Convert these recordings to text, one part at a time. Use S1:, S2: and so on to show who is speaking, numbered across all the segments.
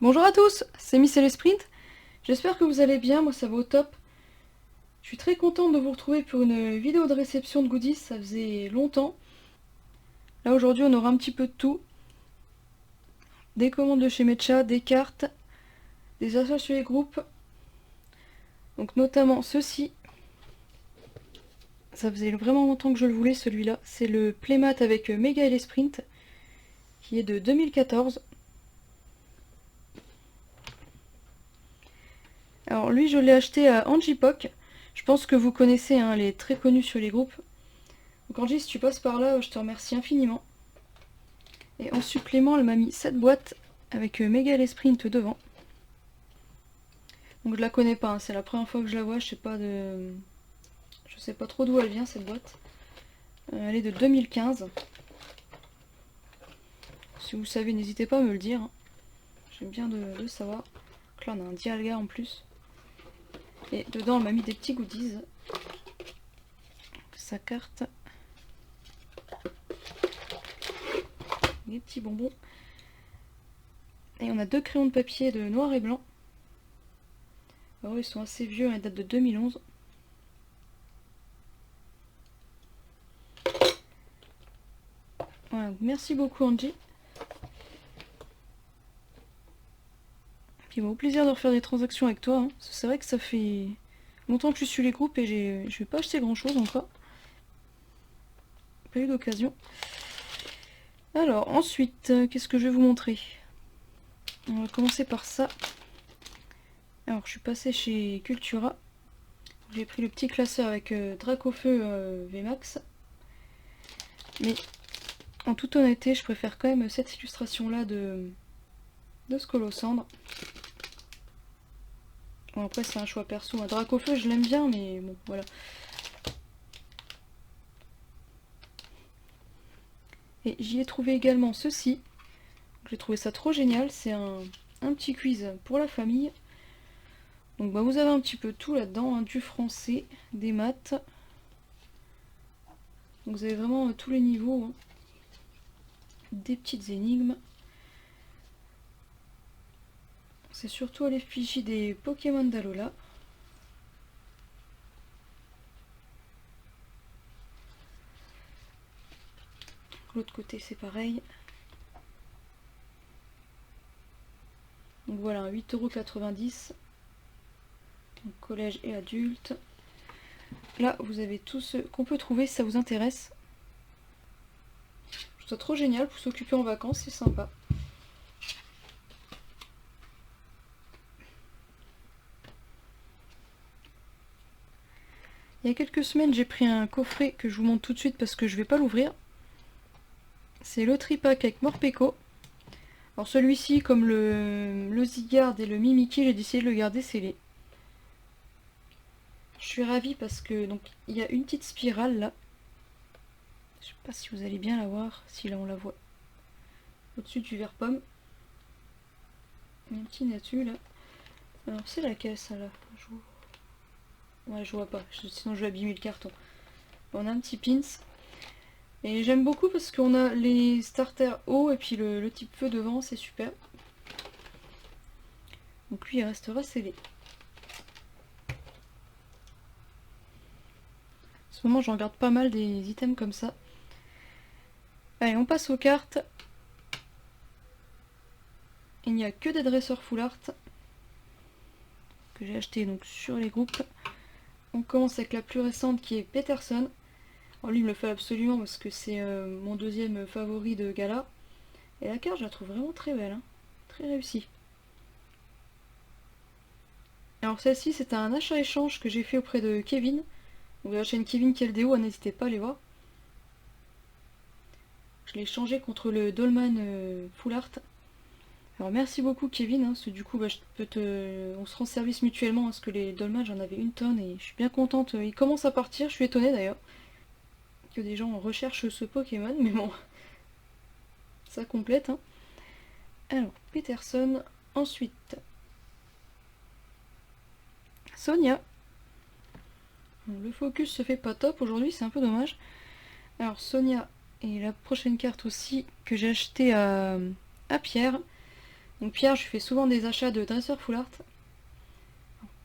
S1: Bonjour à tous, c'est Miss et les Sprint. J'espère que vous allez bien, moi ça va au top. Je suis très contente de vous retrouver pour une vidéo de réception de goodies, ça faisait longtemps. Là aujourd'hui on aura un petit peu de tout. Des commandes de chez Mecha, des cartes, des achats sur les groupes. Donc notamment ceci. Ça faisait vraiment longtemps que je le voulais celui-là. C'est le Playmat avec Mega et les Sprint, qui est de 2014. Alors lui je l'ai acheté à Angie-Poc. Je pense que vous connaissez, hein, elle est très connue sur les groupes. Donc Angie, si tu passes par là, je te remercie infiniment. Et en supplément, elle m'a mis cette boîte avec Mega et Sprint devant. Donc je la connais pas, hein, c'est la première fois que je la vois, je sais pas trop d'où elle vient cette boîte. Elle est de 2015. Si vous savez, n'hésitez pas à me le dire, hein. J'aime bien de le savoir. Donc là on a un Dialga en plus. Et dedans elle m'a mis des petits goodies. Sa carte. Des petits bonbons. Et on a deux crayons de papier de noir et blanc. Alors ils sont assez vieux, ils datent de 2011. Voilà, merci beaucoup Angie. Puis bon, au plaisir de refaire des transactions avec toi, hein. C'est vrai que ça fait longtemps que je suis sur les groupes et je vais pas acheter grand chose encore. Pas eu d'occasion. Alors ensuite, qu'est-ce que je vais vous montrer? On va commencer par ça. Alors je suis passée chez Cultura. J'ai pris le petit classeur avec Dracofeu VMAX. Mais en toute honnêteté, je préfère quand même cette illustration là de Scolosandre. Bon, après c'est un choix perso. Un Dracofeu je l'aime bien, mais bon voilà. Et j'y ai trouvé également ceci. J'ai trouvé ça trop génial. C'est un petit quiz pour la famille. Donc bah, vous avez un petit peu tout là-dedans, hein, du français, des maths. Donc vous avez vraiment tous les niveaux, hein. Des petites énigmes. C'est surtout à l'effigie des Pokémon d'Alola. L'autre côté c'est pareil. Donc voilà, 8,90 €. Collège et adulte. Là vous avez tout ce qu'on peut trouver si ça vous intéresse. Je trouve ça trop génial pour s'occuper en vacances, c'est sympa. Il y a quelques semaines j'ai pris un coffret que je vous montre tout de suite parce que je vais pas l'ouvrir. C'est le tripack avec Morpeko. Alors celui-ci, comme le Zygarde et le Mimikyu, j'ai décidé de le garder scellé. Je suis ravie parce que donc il y a une petite spirale là. Je sais pas si vous allez bien la voir, si là on la voit au-dessus du verre pomme. Il y a un petit natu là. Alors c'est laquelle ça là? Ouais, je vois pas, sinon je vais abîmer le carton. On a un petit pins. Et j'aime beaucoup parce qu'on a les starters hauts et puis le type feu devant, c'est super. Donc lui il restera scellé. En ce moment j'en regarde pas mal des items comme ça. Allez, on passe aux cartes. Il n'y a que des dresseurs full art que j'ai acheté donc sur les groupes. On commence avec la plus récente qui est Peterson. Alors lui il me le fait absolument parce que c'est mon deuxième favori de gala. Et la carte je la trouve vraiment très belle, hein. Très réussie. Alors celle-ci c'est un achat-échange que j'ai fait auprès de Kevin. Donc de la chaîne Kevin Keldeo, n'hésitez pas à aller voir. Je l'ai changé contre le Dolman Full Art. Alors merci beaucoup Kevin, hein, parce que du coup bah, on se rend service mutuellement parce que les Dolman j'en avais une tonne et je suis bien contente. Ils commencent à partir, je suis étonnée d'ailleurs que des gens recherchent ce Pokémon, mais bon, ça complète, hein. Alors Peterson, ensuite Sonia. Bon, le focus se fait pas top aujourd'hui, c'est un peu dommage. Alors Sonia et la prochaine carte aussi que j'ai achetée à Pierre. Donc Pierre, je fais souvent des achats de dresseurs full art.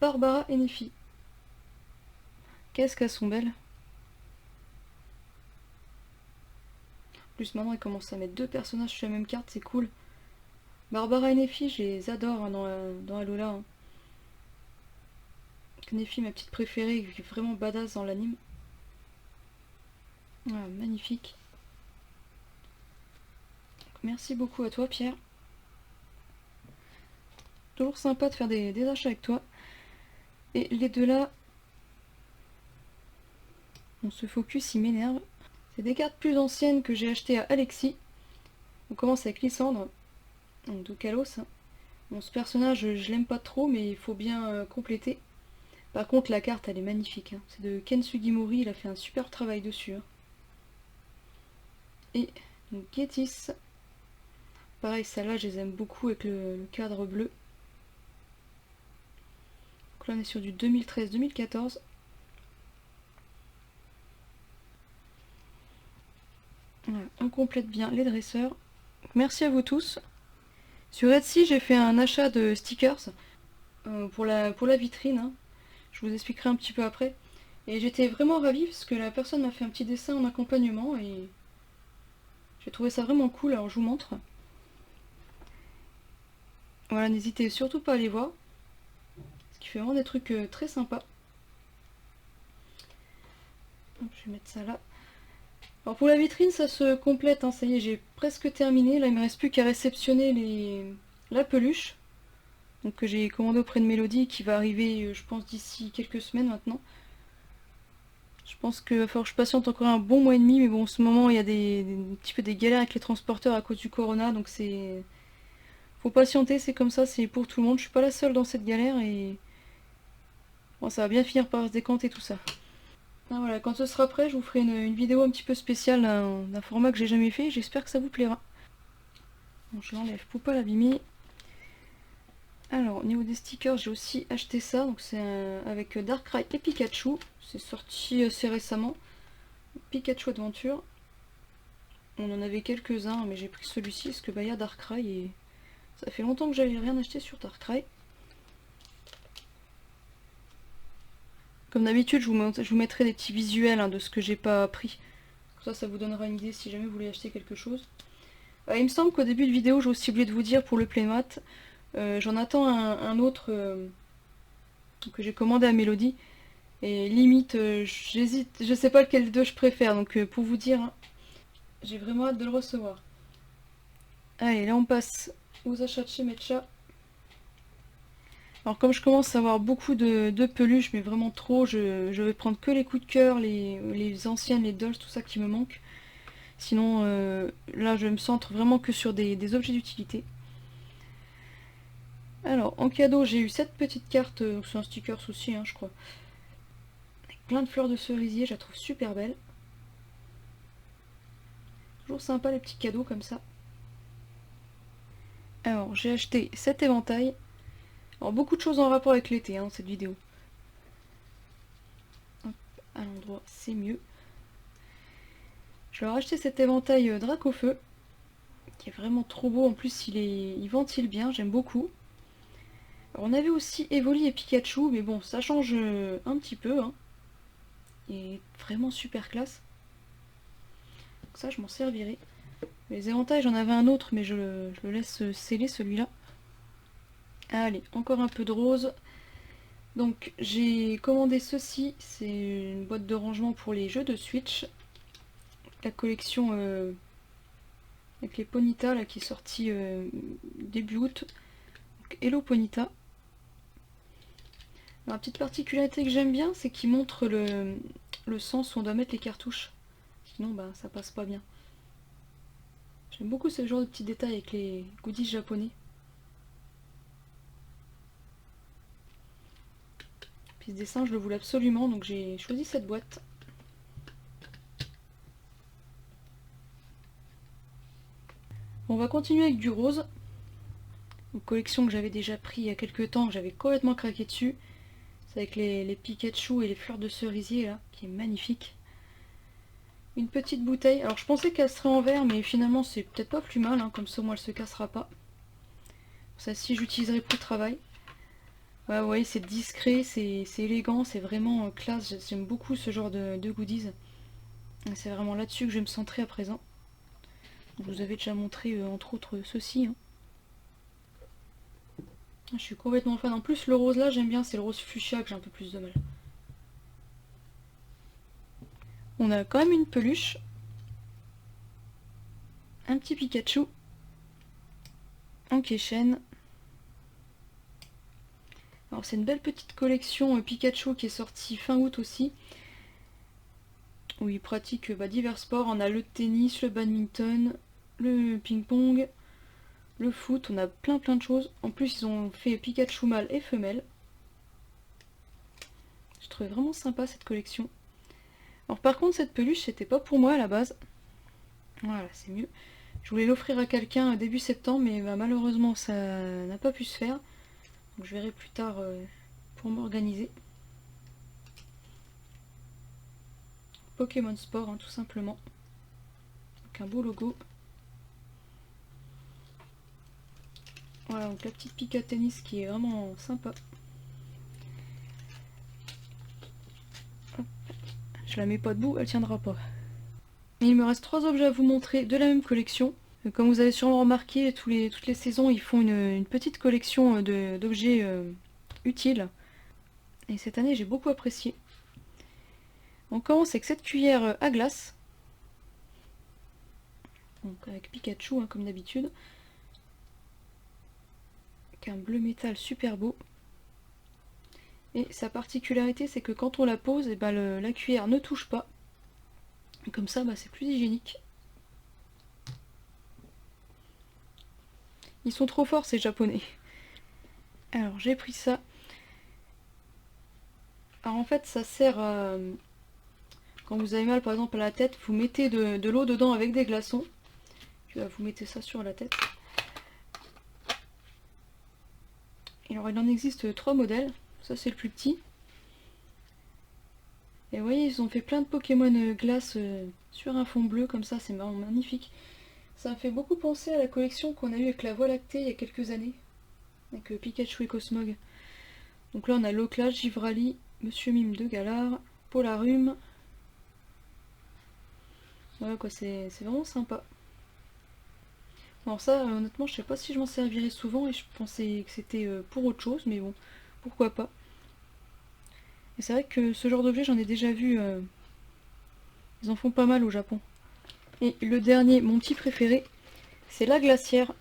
S1: Barbara et Nefi. Qu'est-ce qu'elles sont belles. En plus maintenant ils commencent à mettre 2 personnages sur la même carte, c'est cool. Barbara et Nefi, je les adore hein, dans Alola. Hein. Nefi, ma petite préférée, qui est vraiment badass dans l'anime. Ah, magnifique. Merci beaucoup à toi Pierre. Toujours sympa de faire des achats avec toi. Et les deux là, on se focus, il m'énerve. C'est des cartes plus anciennes que j'ai achetées à Alexis. On commence avec Lysandre, donc de Kalos. Bon, ce personnage, je l'aime pas trop, mais il faut bien compléter. Par contre, la carte, elle est magnifique. Hein. C'est de Ken Sugimori, il a fait un super travail dessus. Hein. Et donc Gétis. Pareil, celle-là, je les aime beaucoup avec le cadre bleu. Donc là, on est sur du 2013-2014. Voilà, on complète bien les dresseurs. Merci à vous tous. Sur Etsy, j'ai fait un achat de stickers pour la vitrine. Hein. Je vous expliquerai un petit peu après. Et j'étais vraiment ravie parce que la personne m'a fait un petit dessin en accompagnement et j'ai trouvé ça vraiment cool. Alors je vous montre. Voilà, n'hésitez surtout pas à aller voir. Parce qu'il fait vraiment des trucs très sympas. Hop, je vais mettre ça là. Alors pour la vitrine, ça se complète, hein, ça y est, j'ai presque terminé. Là, il me reste plus qu'à réceptionner la peluche. Donc que j'ai commandé auprès de Mélodie, qui va arriver, je pense, d'ici quelques semaines maintenant. Je pense qu'il va falloir que je patiente encore un bon mois et demi, mais bon, en ce moment, il y a un petit peu des galères avec les transporteurs à cause du corona, donc c'est... Faut patienter, c'est comme ça, c'est pour tout le monde. Je suis pas la seule dans cette galère et... Bon, ça va bien finir par se décanter tout ça. Ah, voilà, quand ce sera prêt, je vous ferai une vidéo un petit peu spéciale d'un format que j'ai jamais fait. J'espère que ça vous plaira. Bon, je l'enlève pour pas l'abîmer. Alors, au niveau des stickers, j'ai aussi acheté ça. Donc c'est avec Darkrai et Pikachu. C'est sorti assez récemment. Pikachu Adventure. On en avait quelques-uns, mais j'ai pris celui-ci parce que bah, y a Darkrai et ça fait longtemps que j'avais rien acheté sur Darkrai. Comme d'habitude, je vous mettrai des petits visuels hein, de ce que j'ai pas pris. Ça vous donnera une idée si jamais vous voulez acheter quelque chose. Il me semble qu'au début de vidéo, j'ai aussi oublié de vous dire pour le playmat. J'en attends un autre que j'ai commandé à Mélodie. Et limite, j'hésite, je sais pas lequel des deux je préfère. Donc pour vous dire, hein, j'ai vraiment hâte de le recevoir. Allez, là on passe aux achats de chez Metcha. Alors comme je commence à avoir beaucoup de peluches, mais vraiment trop, je vais prendre que les coups de cœur, les anciennes, les dolls, tout ça qui me manque. Sinon, là je me centre vraiment que sur des objets d'utilité. Alors, en cadeau, j'ai eu cette petite carte, c'est un sticker aussi, hein, je crois. Avec plein de fleurs de cerisier, je la trouve super belle. Toujours sympa les petits cadeaux comme ça. Alors, j'ai acheté cet éventail. Alors, beaucoup de choses en rapport avec l'été, hein, cette vidéo. Hop, à l'endroit, c'est mieux. Je leur ai acheté cet éventail Dracofeu, qui est vraiment trop beau. En plus, il ventile bien, j'aime beaucoup. Alors, on avait aussi Evoli et Pikachu, mais bon, ça change un petit peu. Hein. Il est vraiment super classe. Donc ça, je m'en servirai. Les éventails, j'en avais un autre, mais je le laisse sceller celui-là. Allez, encore un peu de rose. Donc j'ai commandé ceci, c'est une boîte de rangement pour les jeux de Switch. La collection avec les Ponyta là, qui est sortie début août. Donc, Hello Ponyta. Alors, la petite particularité que j'aime bien, c'est qu'il montre le sens où on doit mettre les cartouches. Sinon bah, ça passe pas bien. J'aime beaucoup ce genre de petits détails avec les goodies japonais. Puis ce dessin, je le voulais absolument, donc j'ai choisi cette boîte. On va continuer avec du rose. Une collection que j'avais déjà pris il y a quelques temps, que j'avais complètement craqué dessus. C'est avec les Pikachu et les fleurs de cerisier là, qui est magnifique. Une petite bouteille. Alors je pensais qu'elle serait en verre, mais finalement c'est peut-être pas plus mal, hein, comme ça moi elle se cassera pas. Celle-ci, j'utiliserai pour le travail. Ouais, vous voyez, c'est discret, c'est élégant, c'est vraiment classe. J'aime beaucoup ce genre de goodies. C'est vraiment là-dessus que je vais me centrer à présent. Je vous avais déjà montré, entre autres, ceci. Hein. Je suis complètement fan. En plus, le rose là, j'aime bien, c'est le rose fuchsia que j'ai un peu plus de mal. On a quand même une peluche. Un petit Pikachu. En Keychain. Alors c'est une belle petite collection Pikachu qui est sortie fin août aussi. Où il pratique divers sports. On a le tennis, le badminton, le ping-pong, le foot. On a plein de choses. En plus ils ont fait Pikachu mâle et femelle. Je trouvais vraiment sympa cette collection. Alors par contre cette peluche c'était pas pour moi à la base. Voilà, c'est mieux. Je voulais l'offrir à quelqu'un début septembre mais malheureusement ça n'a pas pu se faire. Donc je verrai plus tard pour m'organiser. Pokémon Sport, hein, tout simplement. Donc un beau logo. Voilà, donc la petite pique à tennis qui est vraiment sympa. Hop. Je la mets pas debout, elle tiendra pas. Et il me reste 3 objets à vous montrer de la même collection. Comme vous avez sûrement remarqué, toutes les saisons, ils font une petite collection d'objets utiles. Et cette année, j'ai beaucoup apprécié. On commence avec cette cuillère à glace. Donc avec Pikachu, hein, comme d'habitude. Avec un bleu métal super beau. Et sa particularité, c'est que quand on la pose, la cuillère ne touche pas. Et comme ça, c'est plus hygiénique. Ils sont trop forts ces japonais. Alors j'ai pris ça. Alors en fait ça sert à... Quand vous avez mal par exemple à la tête, vous mettez de l'eau dedans avec des glaçons. Puis vous mettez ça sur la tête. Et alors il en existe 3 modèles. Ça c'est le plus petit. Et vous voyez ils ont fait plein de Pokémon glace sur un fond bleu comme ça, c'est vraiment magnifique. Ça me fait beaucoup penser à la collection qu'on a eue avec la Voie lactée il y a quelques années. Avec Pikachu et Cosmog. Donc là on a Loclage, Givrali, Monsieur Mime de Galar, Polarum. Voilà quoi, c'est vraiment sympa. Alors ça honnêtement je sais pas si je m'en servirais souvent et je pensais que c'était pour autre chose mais bon, pourquoi pas. Et c'est vrai que ce genre d'objet j'en ai déjà vu, ils en font pas mal au Japon. Et le dernier, mon petit préféré, c'est la glacière.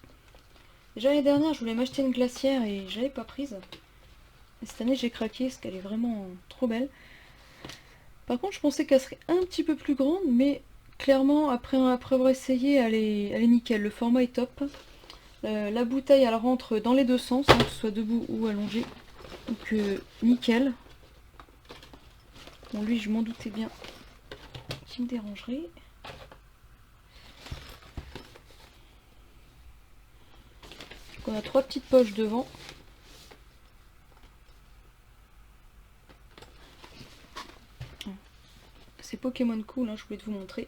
S1: Déjà l'année dernière je voulais m'acheter une glacière et j'avais pas prise. Et cette année j'ai craqué parce qu'elle est vraiment trop belle. Par contre je pensais qu'elle serait un petit peu plus grande mais clairement après avoir essayé elle est nickel, le format est top. La bouteille elle rentre dans les deux sens, hein, que ce soit debout ou allongé. Donc nickel. Bon lui je m'en doutais bien qu'il me dérangerait. Donc, on a 3 petites poches devant. C'est Pokémon cool, hein, je voulais vous montrer.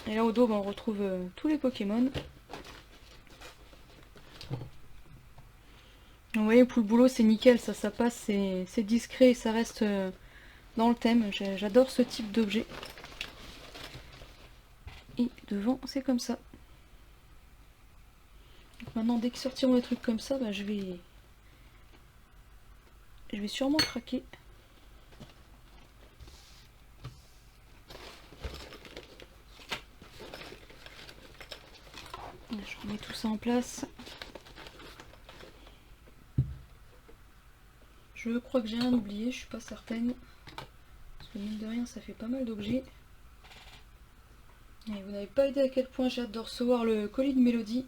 S1: Et là au dos on retrouve tous les Pokémon. Vous voyez pour le boulot c'est nickel, ça passe, c'est discret et ça reste dans le thème. J'adore ce type d'objet. Et devant c'est comme ça. Donc maintenant dès qu'ils sortiront des trucs comme ça, je vais sûrement craquer. Je remets tout ça en place. Je crois que j'ai rien oublié, je suis pas certaine. Parce que mine de rien, ça fait pas mal d'objets. Et vous n'avez pas idée à quel point j'ai hâte de recevoir le colis de Mélodie.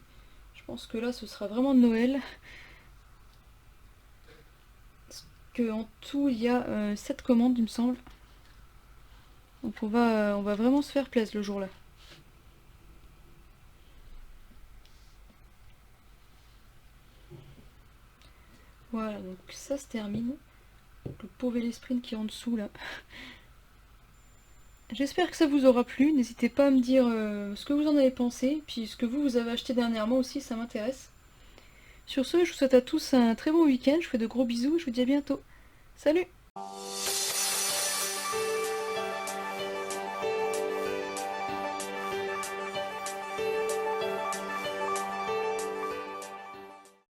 S1: Je pense que là, ce sera vraiment de Noël. Parce qu'en tout, il y a 7 commandes, il me semble. Donc on va vraiment se faire plaisir le jour-là. Voilà, donc ça se termine. Le pauvre Sprint qui est en dessous là. J'espère que ça vous aura plu, n'hésitez pas à me dire ce que vous en avez pensé, puis ce que vous avez acheté dernièrement aussi, ça m'intéresse. Sur ce, je vous souhaite à tous un très bon week-end, je vous fais de gros bisous, je vous dis à bientôt. Salut!